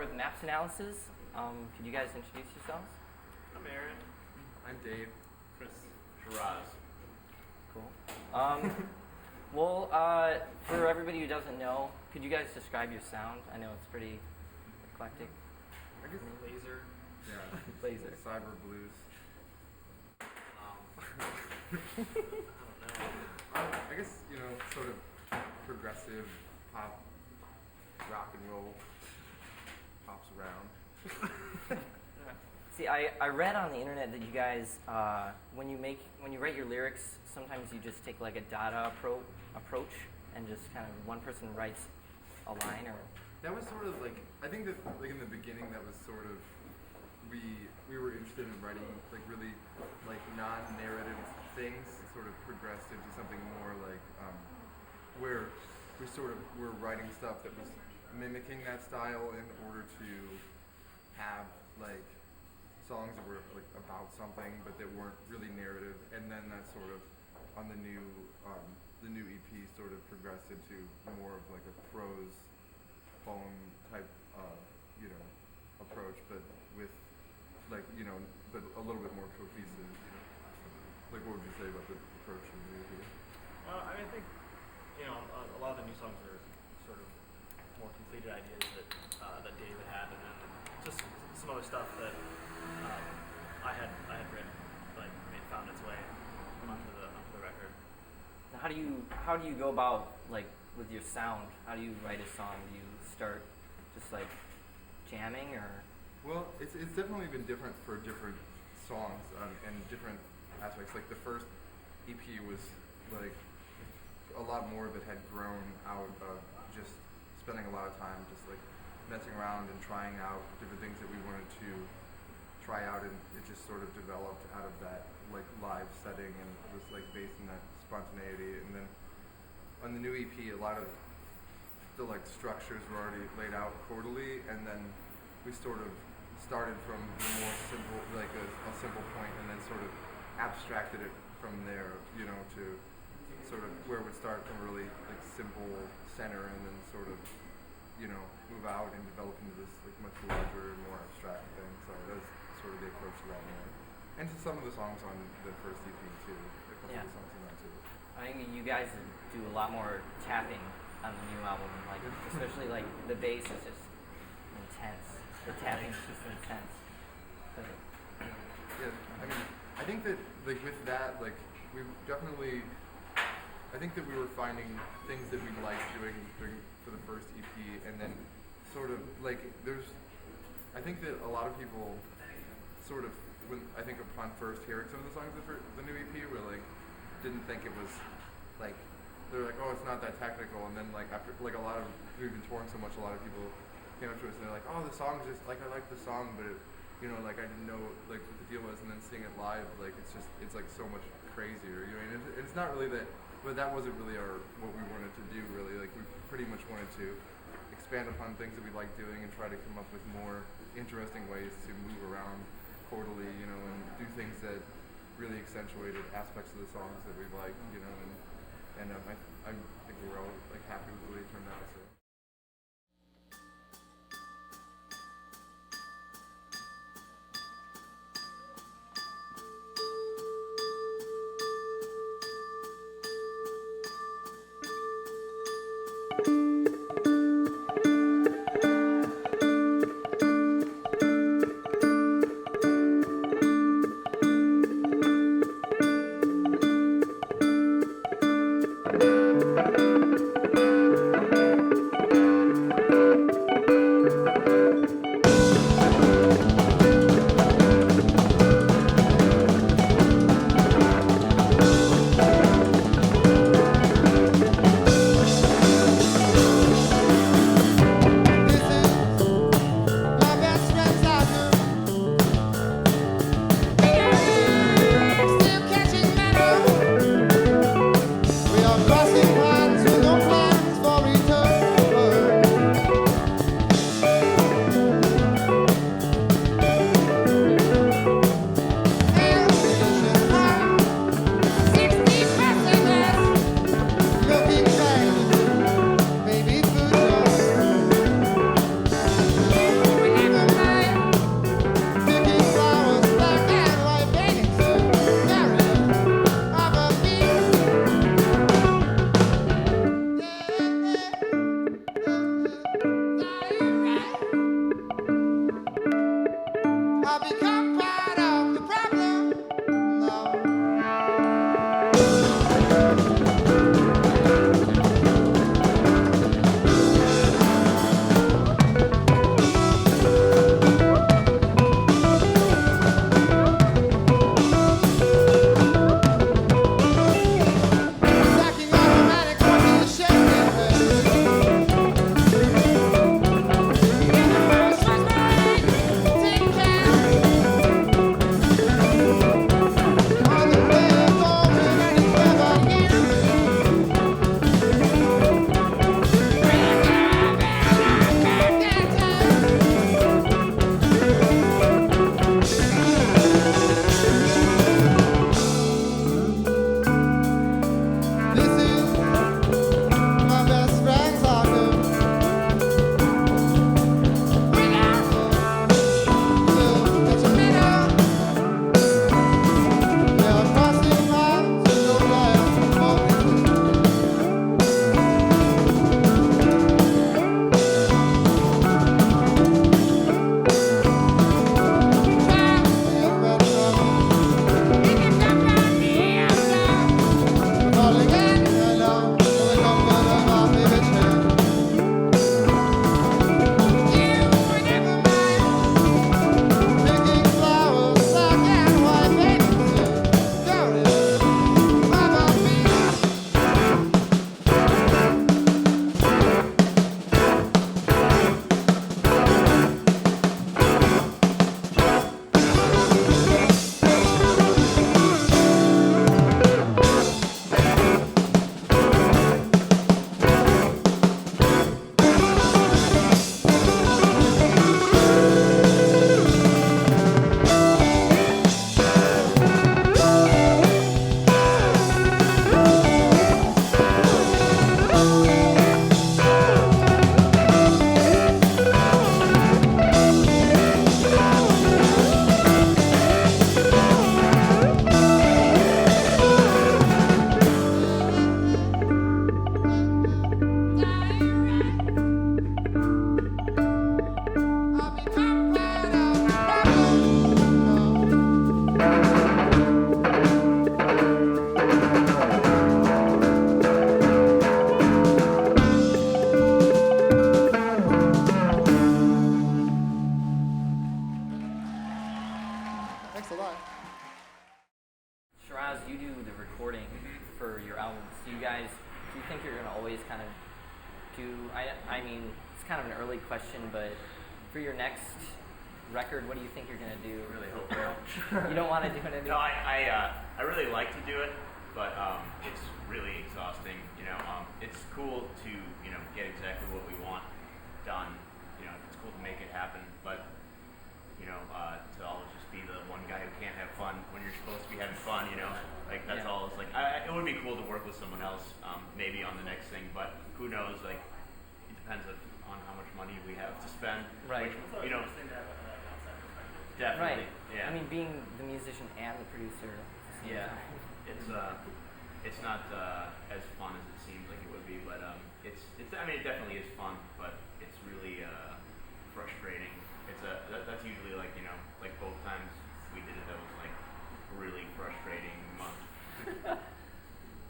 with Maps Analysis. Could you guys introduce yourselves? I'm Aaron. I'm Dave. Chris. Shiraz. Cool. Well, for everybody who doesn't know, could you guys describe your sound? I know it's pretty eclectic. I guess Laser. yeah. Laser. Cyber blues. I don't know. I guess sort of progressive pop, rock and roll, pops around. See, I read on the internet that you guys, when you write your lyrics, sometimes you just take like a data approach and just kind of one person writes a line or. That was sort of like, I think that like in the beginning that was sort of, we were interested in writing like really like non-narrative things, sort of progressed into something more like where we sort of were writing stuff that was mimicking that style in order to have like songs that were like about something but that weren't really narrative, and then that sort of on the new EP sort of progressed into more of like a prose poem type approach, but with like but a little bit more cohesive. Like what would you say about the approach in the EP? Well, I mean, I think a lot of the new songs are sort of more completed ideas that David had, and then just some other stuff that I had written, like found its way onto the record. Now, how do you go about like with your sound? How do you write a song? Do you start just like jamming or? Well, it's definitely been different for different songs and different aspects. Like the first EP was like a lot more of it had grown out of just spending a lot of time just like messing around and trying out different things that we wanted to try out, and it just sort of developed out of that like live setting and was like based in that spontaneity. And then on the new EP, a lot of the like structures were already laid out quarterly, and then we sort of started from the more simple, like a simple point, and then sort of abstracted it from there, to sort of where it would start from a really like simple center, and then sort of move out and develop into this like much larger, more abstract thing. So that's sort of the approach to that more, and to some of the songs on the first EP too. A couple of the songs on that too. I think you guys do a lot more tapping on the new album, like especially like the bass is just intense. The tapping is just intense. But, Yeah, I mean, I think that like with that, like we definitely, I think that we were finding things that we liked doing for the first EP, and then sort of like I think that a lot of people sort of, when I think upon first hearing some of the songs of the new EP, were like didn't think it was like, they're like, oh, it's not that technical, and then like after like a lot of, we've been touring so much, a lot of people came up to us and they're like, oh, the song's just like, I like the song, but it, like I didn't know like what the deal was, and then seeing it live, like it's like so much crazier. It's not really that, but that wasn't really what we wanted to do really. Like we pretty much wanted to expand upon things that we like doing and try to come up with more interesting ways to move around quarterly, and do things that really accentuated aspects of the songs that we like, and I think we were all like happy with the way it turned out. So. Thanks a lot. Shiraz, you do the recording for your albums. Do you think you're gonna always kind of do? I mean, it's kind of an early question, but for your next record, what do you think you're gonna do? Really hope so. You don't want to do it anymore. No, I really like to do it, but it's really exhausting. It's cool to get exactly what we want done. It's cool to make it happen, but to always just be the one guy who can't have fun when you're supposed to be having fun. Like that's Yeah. all. It's like it would be cool to work with someone else, maybe on the next thing, but who knows? Like it depends on how much money we have to spend. Right. Which, It's always interesting to have an outside perspective. definitely. Right. Yeah. I mean, being the musician and the producer. at the same Yeah, time. it's not as fun as it seems like it would be, but I mean, it definitely is fun, but it's really frustrating. That's usually like like both times we did it, that was like a really frustrating month.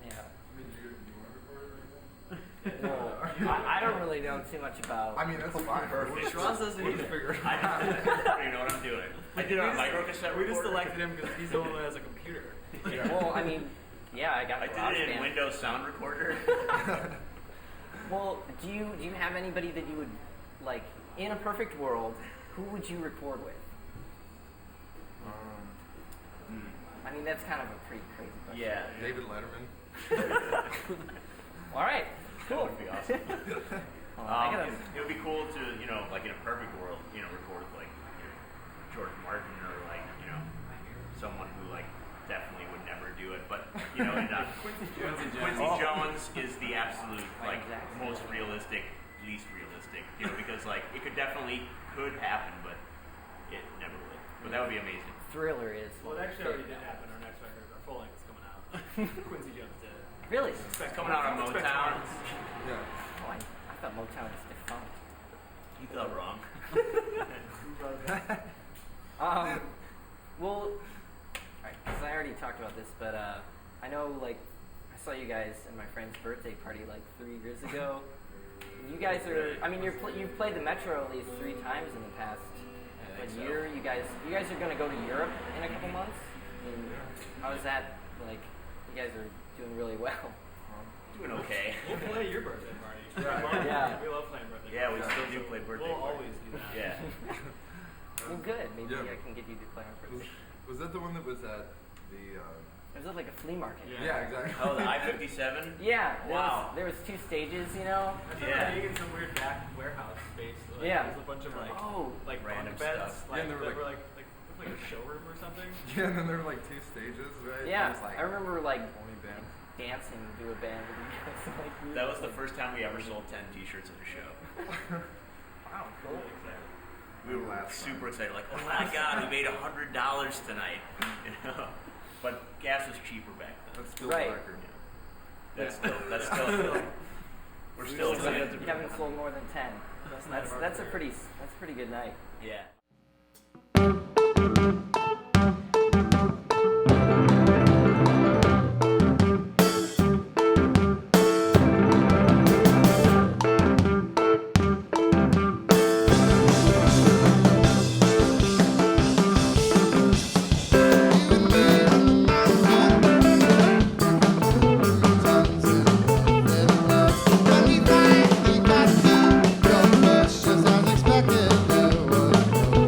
Yeah. I mean, do you want to record it right now? Well, I don't really know too much about. I mean, that's fine. Perfect. Shiraz doesn't need to figure it out. I don't know what I'm doing. I did it on a micro cassette We just recorder. elected him because he's the one that has a computer. Well, I mean, yeah, I got I did it in GarageBand. Windows Sound Recorder. Well, do you have anybody that you would like in a perfect world? Who would you record with? I mean, that's kind of a pretty crazy question. Yeah. David Letterman. All right. That Cool. would be awesome. I gotta, It would be cool to, like in a perfect world, record with like George Martin or like, someone who like definitely would never do it. But Quincy Jones is the absolute like Exactly. most realistic, least realistic. Because like it could happen, but it never will. But that would be amazing. Thriller is. Well, it actually already did happen. Our next record, our full length is coming out. Quincy Jones did it. Really? It's coming out on Motown. Yeah. Oh, I thought Motown was defunct. You thought wrong. Well, because I already talked about this, but I know, like, I saw you guys at my friend's birthday party like 3 years ago. You guys are, I mean, you've played the Metro at least 3 times in the past year. You guys are going to go to Europe in a couple months. And how is that? Like, you guys are doing really well. Doing okay. We'll play your birthday party. Yeah. Yeah. We love playing birthday Yeah, we parties. still do play birthday We'll parties. always do that. Yeah. Well, good. Maybe Yeah. I can get you to play our birthday. Was that the one that was at the? It was like a flea market. Yeah. exactly. Oh, the I-57? Yeah, Wow. there was 2 stages, you know. I thought Yeah. being in some weird back warehouse space. Like, Yeah. There's a bunch of like Oh. Random bunk beds. stuff. Like, Yeah, and they were that were like a showroom or something. Yeah, and then there were like 2 stages, right? Yeah, It was, like, I remember like only band. dancing to a band with you guys. Like, That was the first time we ever sold 10 t-shirts at a show. Wow, cool. Really excited. We were Last super excited, like, oh my god, we made $100 tonight. But gas was cheaper back then. That's still Right. the record. That's still, we're still excited. You haven't sold more than 10. That's a pretty good night. Yeah. When we finally got to your push, just as expected, there was no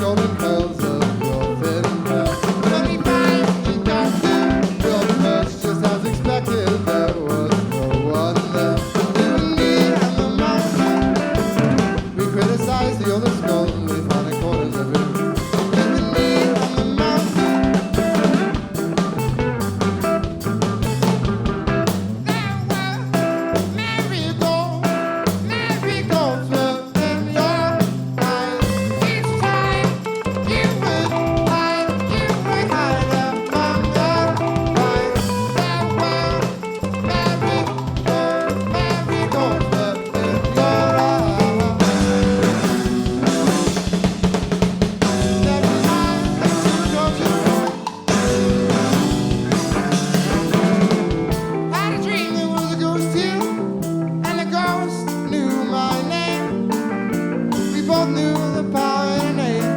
golden curls of your thin hair. 25, you got to build much just as expected. There was no one there. Even me and the mountain. We criticized the oldest girl and we found the corners of it. Even me and the mountain. There were marigolds were in your eyes. Each time you would hide among the vines. There were marigolds were in your eyes. Every time you don't had a dream there was a ghost here, and the ghost knew my name. We both knew the power in a name.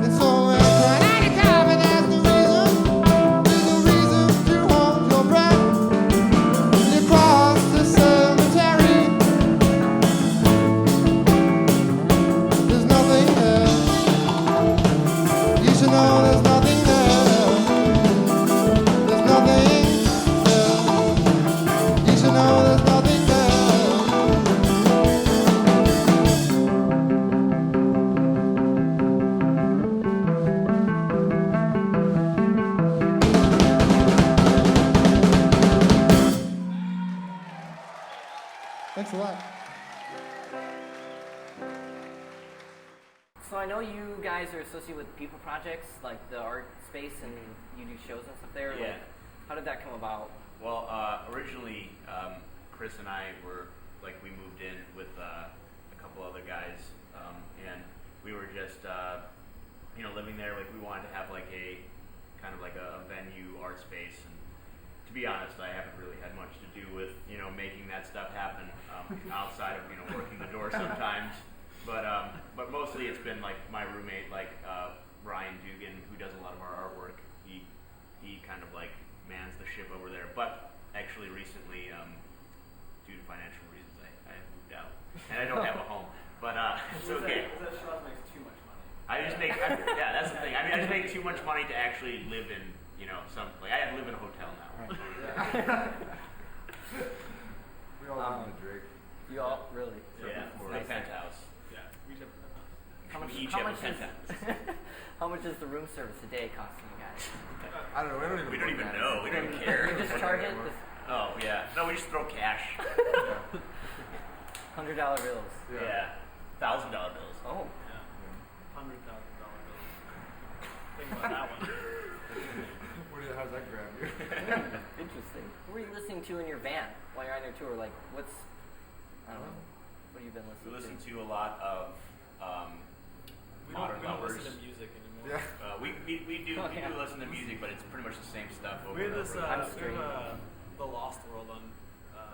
And so we're crying out to God, but there's no reason to hold your breath. When you cross the cemetery, there's nothing there. You should know there's nothing there. There's nothing there. You should know there's nothing there. Thanks a lot. So I know you guys are associated with People Projects, like the art space, and you do shows and stuff there. Yeah. Like, how did that come about? Well, originally, Chris and I were, like, we moved in with a couple other guys, and we were just, you know, living there. Like, we wanted to have, like, a kind of like a venue art space. And to be honest, I haven't really had much to do with, you know, making that stuff happen outside of, you know, working the door sometimes. But mostly it's been, like, my roommate, like, Ryan Dugan, who does a lot of our artwork. He kind of, like, mans the ship over there. But actually recently, due to financial reasons, I moved out. And I don't have a home. But it's okay. That Shroud makes too much money. I just make, yeah, that's the thing. I mean, I just make too much money to actually live in, you know, some, like, I live in a hotel now. We all live in the Drake. You all really? Yeah, before. a penthouse. Yeah, we should. How much? We each How have a much is? penthouse. How much is the room service a day costing you guys? I don't know. We don't even look at know. it. We don't even care. You just charge it with Oh, yeah. No, we just throw cash. $100 bills. Yeah. $1,000 bills. Oh. Yeah. $100,000 bill. Think about that one. How's that grab you? Interesting. What were you listening to in your van while you're on your tour? Like, what's, I don't know, what have you been We listening listen to a lot of We modern don't lovers. listen to music anymore. Yeah. We do Oh, we yeah. do listen to music, but it's pretty much the same stuff over We had and this, over. I'm we straight. have The Lost World on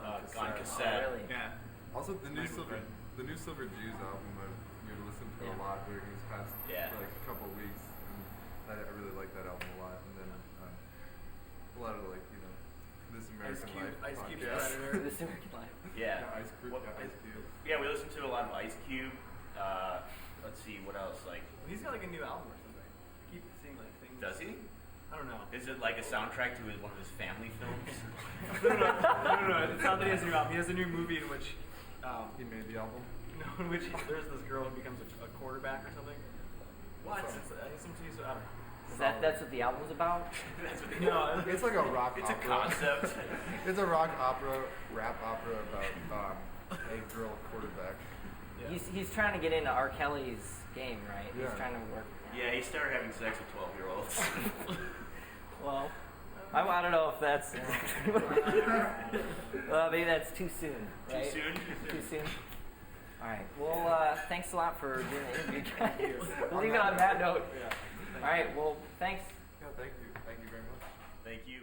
On to? cassette. Oh, really? Yeah. Also, the new Michael Silver, Brett. the new Silver Jews album we've listened to Yeah. a lot during these past Yeah. like couple weeks. And I really like that album a lot. And then a lot of like This American Life Ice Cube's podcast. Predator. This American Life. Yeah. Yeah, Ice Cube. What- Yeah, Ice Cube. Yeah, we listen to a lot of Ice Cube. Let's see, what else? Like, He's got like a new album or something. I keep seeing like things. does he? I don't know. Is it like a soundtrack to one of his family films? No. It's not that he has a new album. He has a new movie in which, He made the album. in which there's this girl who becomes a quarterback or something. What? What's It's, some TV, so I don't know. That's what the album's about? That's what No, It's like a rock It's a opera. concept. It's a rock opera, rap opera about a girl quarterback. Yeah. He's trying to get into R. Kelly's game, right? Yeah. He's trying to work. Yeah, he started having sex with 12-year-olds. Well, I don't know if that's. Well, maybe that's too soon. Too Right? soon? Too soon. All right. Well, thanks a lot for doing the interview, guys. We'll leave it on that note. Yeah. All right. Well, thanks. Yeah, thank you. Thank you very much. Thank you.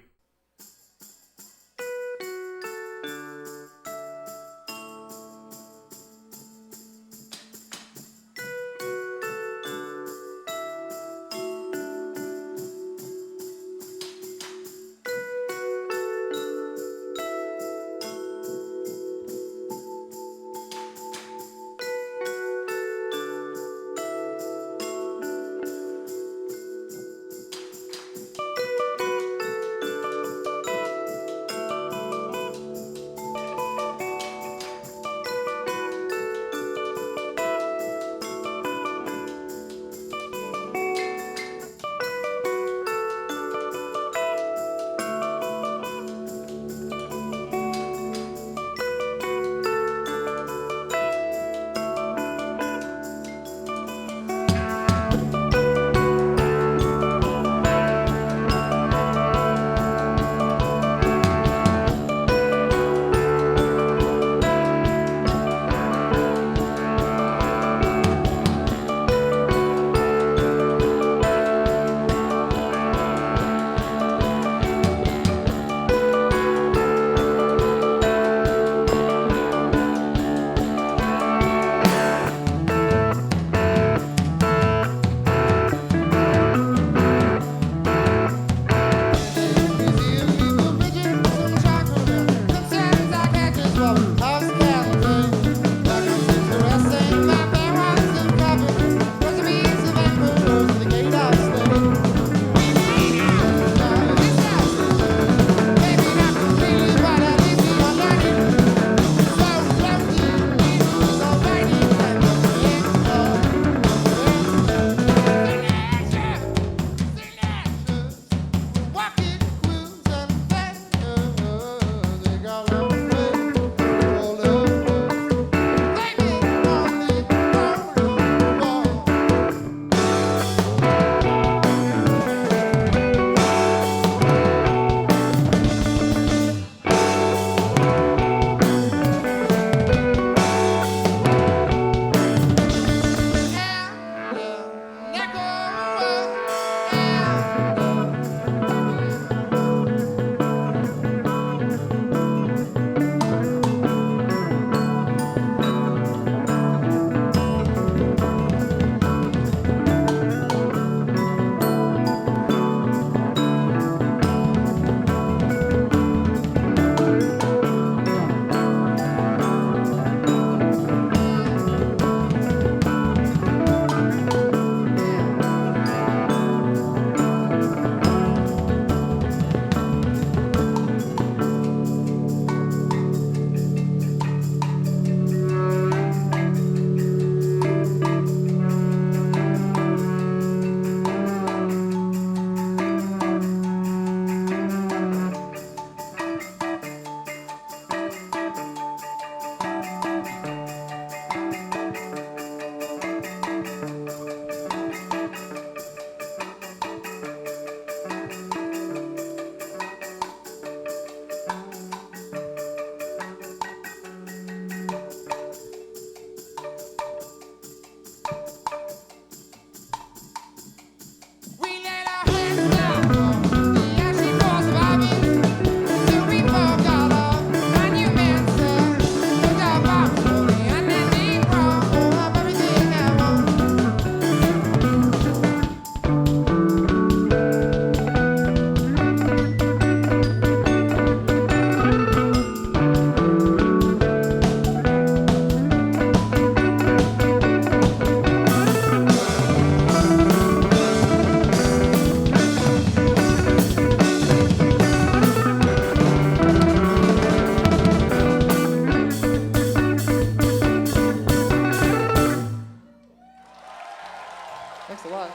Thanks a lot.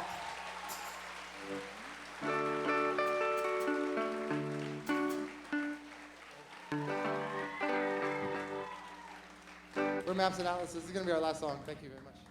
We're Maps and Atlases. This is going to be our last song. Thank you very much.